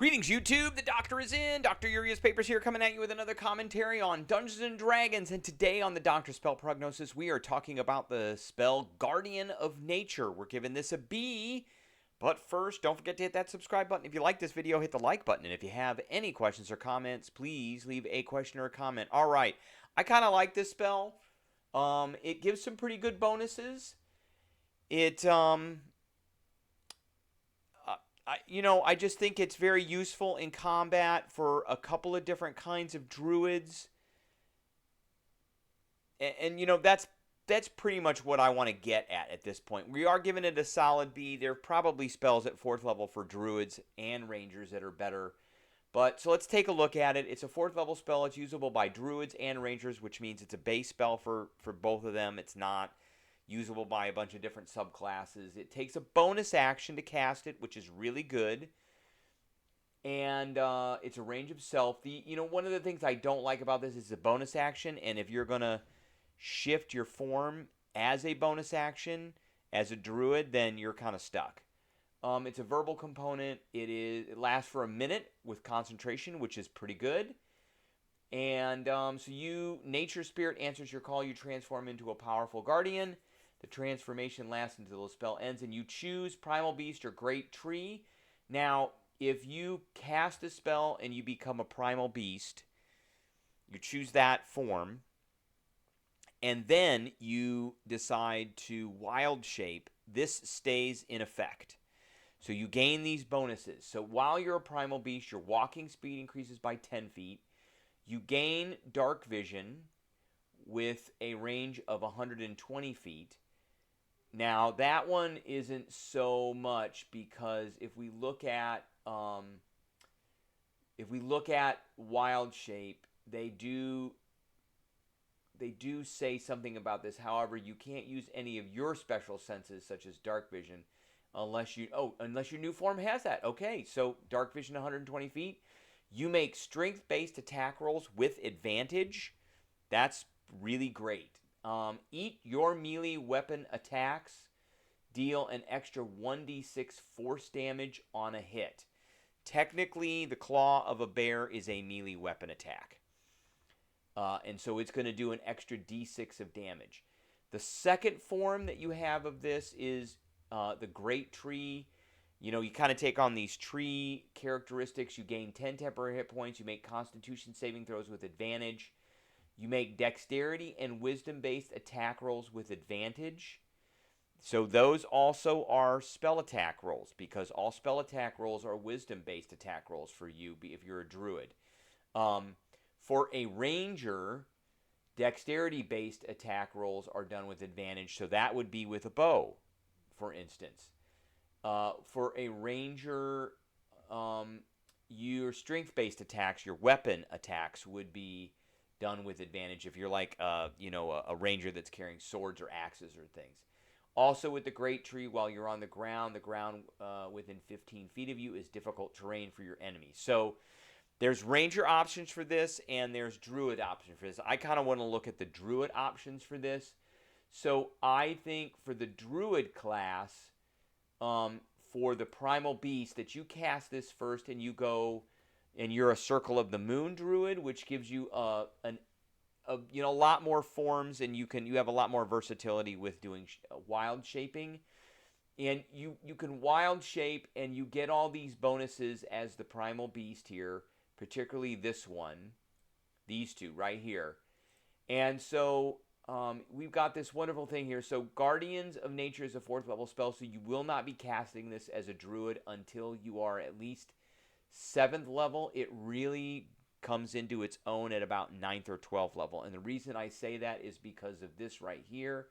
Greetings, YouTube. The Doctor is in. Dr. Uria's Papers here, coming at you with another commentary on Dungeons & Dragons. And today on the Doctor Spell Prognosis, we are talking about the spell Guardian of Nature. We're giving this a B. But first, don't forget to hit that subscribe button. If you like this video, hit the like button. And if you have any questions or comments, please leave a question or a comment. All right. I kind of like this spell. It gives some pretty good bonuses. I just think it's very useful in combat for a couple of different kinds of druids. That's pretty much what I want to get at this point. We are giving it a solid B. There are probably spells at 4th level for druids and rangers that are better. So let's take a look at it. It's a 4th level spell. It's usable by druids and rangers, which means it's a base spell for both of them. It's not usable by a bunch of different subclasses. It takes a bonus action to cast it, which is really good. And it's a range of self. One of the things I don't like about this is the bonus action, and if you're going to shift your form as a bonus action as a druid, then you're kind of stuck. It's a verbal component. It lasts for a minute with concentration, which is pretty good. And Nature Spirit answers your call. You transform into a powerful guardian. The transformation lasts until the spell ends, and you choose Primal Beast or Great Tree. Now, if you cast a spell and you become a Primal Beast, you choose that form, and then you decide to Wild Shape. This stays in effect. So you gain these bonuses. So while you're a Primal Beast, your walking speed increases by 10 feet. You gain Dark Vision with a range of 120 feet. Now, that one isn't so much because if we look at Wild Shape, they do say something about this. However, you can't use any of your special senses such as Dark Vision unless your new form has that. Okay, so Dark Vision 120 feet. You make strength-based attack rolls with advantage. That's really great. Eat your melee weapon attacks. Deal an extra 1d6 force damage on a hit. Technically, the Claw of a Bear is a melee weapon attack. And so it's going to do an extra d6 of damage. The second form that you have of this is the Great Tree. You kind of take on these tree characteristics. You gain 10 temporary hit points. You make Constitution saving throws with advantage. You make dexterity and wisdom-based attack rolls with advantage. So those also are spell attack rolls because all spell attack rolls are wisdom-based attack rolls for you if you're a druid. For a ranger, dexterity-based attack rolls are done with advantage. So that would be with a bow, for instance. For a ranger, your strength-based attacks, your weapon attacks would be done with advantage if you're like a ranger that's carrying swords or axes or things. Also with the Great Tree, while you're on the ground within 15 feet of you is difficult terrain for your enemies. So there's ranger options for this and there's druid options for this. I kind of want to look at the druid options for this. So I think for the druid class, for the Primal Beast, that you cast this first and you go and you're a Circle of the Moon druid, which gives you a lot more forms, and you have a lot more versatility with doing wild shaping. And you can wild shape, and you get all these bonuses as the Primal Beast here, particularly this one, these two right here. And so we've got this wonderful thing here. So Guardians of Nature is a 4th level spell, so you will not be casting this as a druid until you are at least 7th level. It really comes into its own at about 9th or 12th level. And the reason I say that is because of this right here.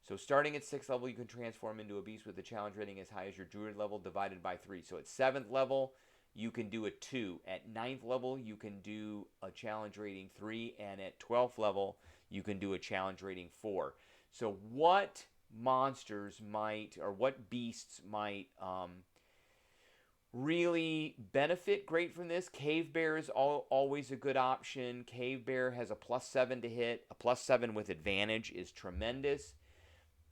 So starting at 6th level, you can transform into a beast with a challenge rating as high as your druid level divided by 3. So at 7th level, you can do a 2. At 9th level, you can do a challenge rating 3. And at 12th level, you can do a challenge rating 4. So what monsters might, or what beasts might really benefit great from this? Cave Bear is always a good option. Cave Bear has a +7 to hit. A +7 with advantage is tremendous.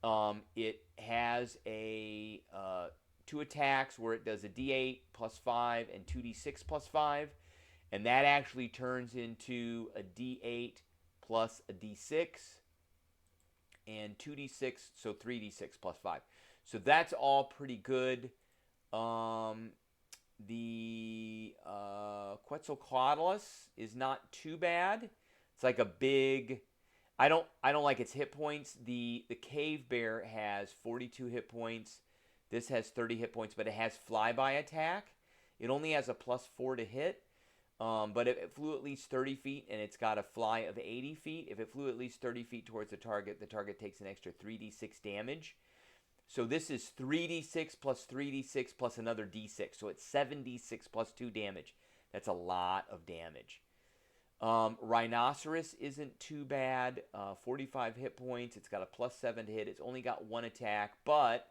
It has a 2 attacks where it does a d8 plus 5 and 2d6 plus 5. And that actually turns into a d8 plus a d6 and 2d6, so 3d6 plus 5. So that's all pretty good. The Quetzalcoatlus is not too bad. It's like a big. I don't like its hit points. The Cave Bear has 42 hit points. This has 30 hit points, but it has flyby attack. It only has a +4 to hit. But if it flew at least 30 feet and it's got a fly of 80 feet, if it flew at least 30 feet towards the target takes an extra 3d6 damage. So this is 3d6 plus 3d6 plus another d6. So it's 7d6 plus 2 damage. That's a lot of damage. Rhinoceros isn't too bad. 45 hit points. It's got a +7 to hit. It's only got 1 attack, but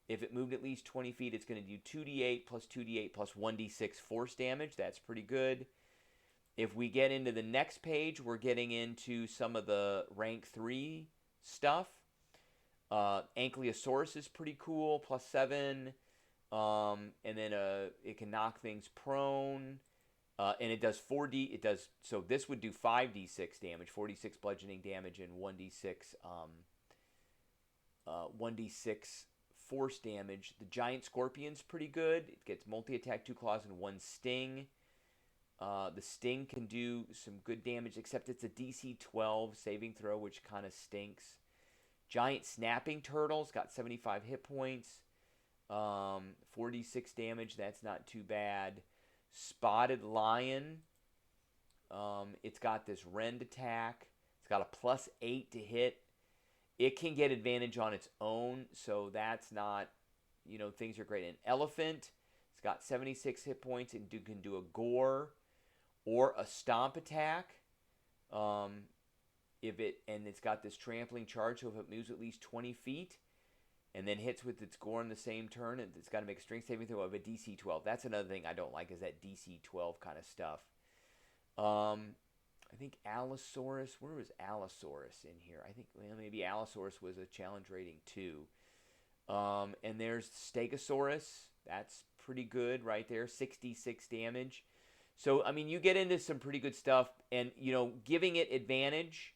if it moved at least 20 feet, it's going to do 2d8 plus 2d8 plus 1d6 force damage. That's pretty good. If we get into the next page, we're getting into some of the rank 3 stuff. Ankylosaurus is pretty cool, +7. And then it can knock things prone. And it does 4d. So this would do 5d6 damage, 4d6 bludgeoning damage, and 1d6 force damage. The giant scorpion's pretty good. It gets multi-attack, 2 claws, and 1 sting. The sting can do some good damage, except it's a DC 12 saving throw, which kind of stinks. Giant snapping turtle's got 75 hit points. 4d6 damage. That's not too bad. Spotted lion. It's got this rend attack. It's got a +8 to hit. It can get advantage on its own, so that's not, things are great. An elephant, it's got 76 hit points and can do a gore or a stomp attack. It's got this trampling charge, so if it moves at least 20 feet and then hits with its gore in the same turn, it's got to make a strength saving throw of a DC 12. That's another thing I don't like, is that DC 12 kind of stuff. I think Allosaurus, where was Allosaurus in here? I think maybe Allosaurus was a challenge rating 2. And there's Stegosaurus. That's pretty good right there, 66 damage. So, you get into some pretty good stuff. And, giving it advantage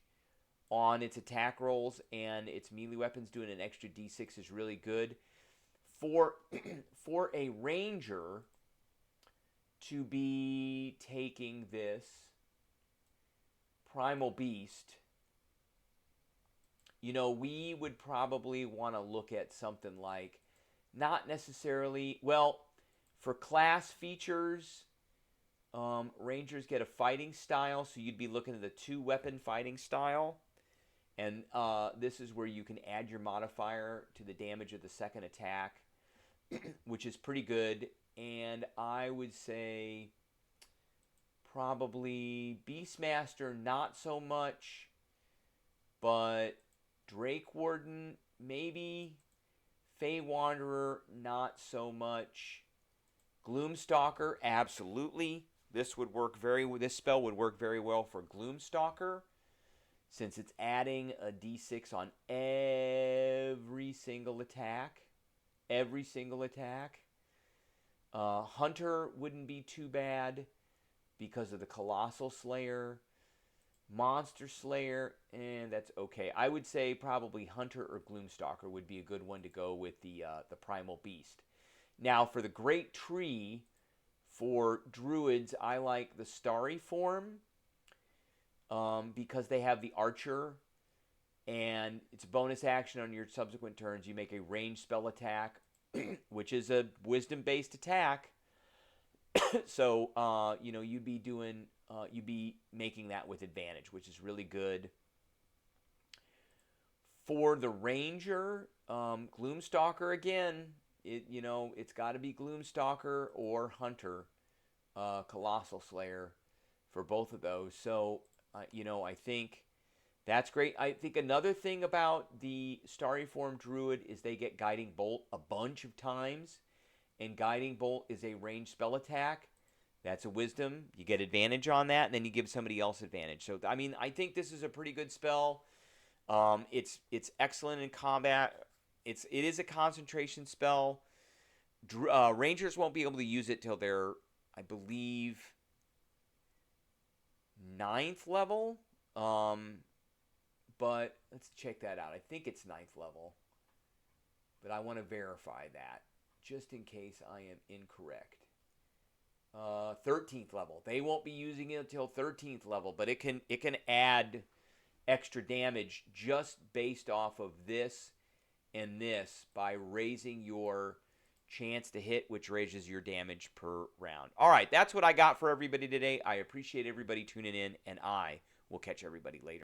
on its attack rolls and its melee weapons doing an extra d6 is really good. For a ranger to be taking this Primal Beast, we would probably want to look at something like, not necessarily, for class features, Rangers get a fighting style, so you'd be looking at the 2-weapon fighting style. And this is where you can add your modifier to the damage of the second attack, which is pretty good. And I would say probably Beastmaster, not so much, but Drake Warden, maybe. Fey Wanderer, not so much. Gloomstalker, absolutely. This spell would work very well for Gloomstalker, since it's adding a d6 on every single attack. Hunter wouldn't be too bad because of the Colossal Slayer. Monster Slayer, and that's okay. I would say probably Hunter or Gloomstalker would be a good one to go with the Primal Beast. Now, for the Great Tree, for Druids, I like the Starry form, because they have the Archer, and it's a bonus action on your subsequent turns. You make a ranged spell attack, which is a Wisdom-based attack. So, you'd be making that with advantage, which is really good. For the Ranger, Gloomstalker again, it's got to be Gloomstalker or Hunter, Colossal Slayer, for both of those. So, I think that's great. I think another thing about the Starry Form Druid is they get Guiding Bolt a bunch of times. And Guiding Bolt is a ranged spell attack. That's a Wisdom. You get advantage on that, and then you give somebody else advantage. So, I think this is a pretty good spell. It's excellent in combat. It is a concentration spell. Rangers won't be able to use it till they're, I believe, ninth level. But let's check that out. I think it's ninth level, but I want to verify that just in case I am incorrect. 13th level. They won't be using it until 13th level, but it can add extra damage just based off of this and this by raising your chance to hit, which raises your damage per round. All right, that's what I got for everybody today. I appreciate everybody tuning in, and I will catch everybody later.